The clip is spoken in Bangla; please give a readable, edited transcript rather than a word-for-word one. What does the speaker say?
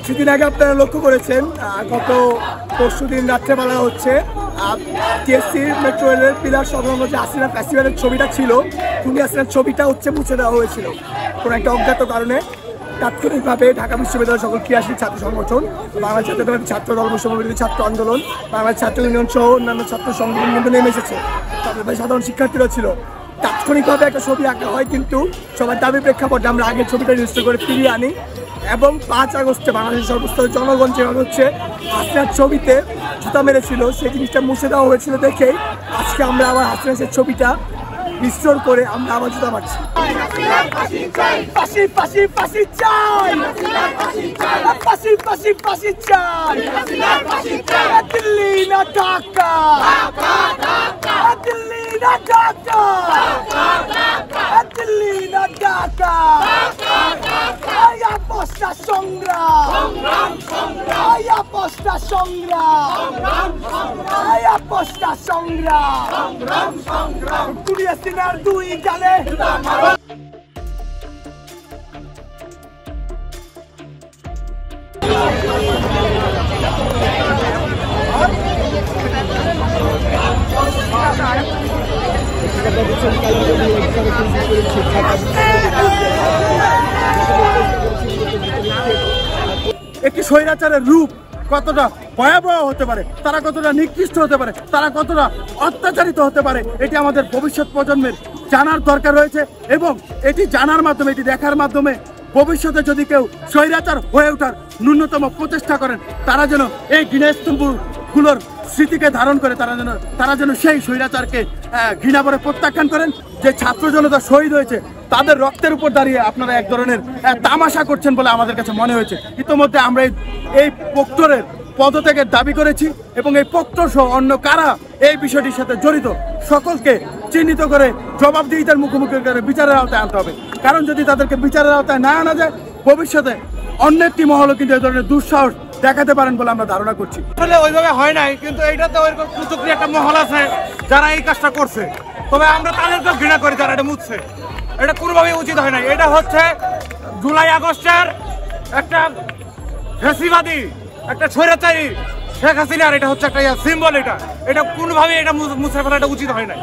কিছুদিন আগে আপনারা লক্ষ্য করেছেন গত পরশুদিন রাত্রেবেলা হচ্ছে টিএসসি মেট্রো রেলের পিলার সংলগ্ন যে হাসিনা ফেস্টিভ্যালের ছবিটা ছিল, খুনি হাসিনার ছবিটা হচ্ছে মুছে দেওয়া হয়েছিল কোনো একটা অজ্ঞাত কারণে। তাৎক্ষণিকভাবে ঢাকা বিশ্ববিদ্যালয়ের সকল ক্রিয়াশীল ছাত্র সংগঠন, বাংলাদেশ জাতীয়তাবাদী ছাত্র দল, বৈষম্যবিরোধী ছাত্র আন্দোলন, বাংলাদেশ ছাত্র ইউনিয়ন সহ অন্যান্য ছাত্র সংগঠন কিন্তু নেমে এসেছে। তাদের সাধারণ শিক্ষার্থীরা ছিল। তাৎক্ষণিকভাবে একটা ছবি আঁকা হয়, কিন্তু সবার দাবি প্রেক্ষাপটে আমরা আগের ছবিটা রেজিস্টার করে ফিরিয়ে আনি এবং ৫ আগস্টে বাংলাদেশের সর্বস্তরের জনগণ যেভাবে হচ্ছে হাসিনার ছবিতে জুতা মেরেছিল, সেই জিনিসটা মুছে দেওয়া হয়েছিল দেখেই আজকে আমরা আবার হাসিনার ছবিটা রিস্টোর করে আমরা আবার জুতা মারছি। দিল্লি না ঢাকা, দিল্লি না ঢাকা, দিল্লি না ঢাকা, পোস্টা সংগ্রাম, পোস্টা সংগ্রাম, পোস্টা সংগ্রাম, খুনি হাসিনার দুই গালে একটি স্বৈরাচারের রূপ কতটা ভয়াবহ হতে পারে, তারা কতটা নিকৃষ্ট হতে পারে, তারা কতটা অত্যাচারিত হতে পারে, এটি আমাদের ভবিষ্যৎ প্রজন্মের জানার দরকার রয়েছে। এবং এটি জানার মাধ্যমে, এটি দেখার মাধ্যমে ভবিষ্যতে যদি কেউ স্বৈরাচার হয়ে ওঠার ন্যূনতম প্রচেষ্টা করেন, তারা যেন এই গৃহস্থম্ভগুলোর স্মৃতিকে ধারণ করে তারা যেন সেই স্বৈরাচারকে ঘৃণা করে প্রত্যাখ্যান করেন। যে ছাত্র জনতা শহীদ হয়েছে, তাদের রক্তের উপর দাঁড়িয়ে আপনারা এক ধরনের তামাশা করছেন বলে আমাদের কাছে মনে হয়েছে। ইতিমধ্যে আমরা এই প্রক্টরের পদত্যাগের দাবি করেছি এবং এই প্রক্টর সহ অন্য কারা এই বিষয়টির সাথে জড়িত সকলকে চিহ্নিত করে জবাবদিহিতার মুখোমুখি করে বিচারের আওতায় আনতে হবে। কারণ যদি তাদেরকে বিচারের আওতায় না আনা যায়, ভবিষ্যতে অন্য একটি মহলও কিন্তু এই ধরনের দুঃসাহস দেখাতে পারেন বলে আমরা ধারণা করছি। আসলে ওইভাবে হয় নাই, কিন্তু এইটাতে ওইরকম কুচক্রি একটা মহল আছে যারা এই কাজটা করছে। তবে আমরা তাদেরকেও ঘৃণা করি যারা এটা মুছছে। এটা কোনোভাবেই উচিত হয় নাই। এটা হচ্ছে জুলাই আগস্টের একটা ফ্যাসিবাদী, একটা স্বৈরাচারী শেখ হাসিনার এটা হচ্ছে একটা সিম্বল। এটা কোনোভাবেই এটা মুছে ফেলা উচিত হয় নাই।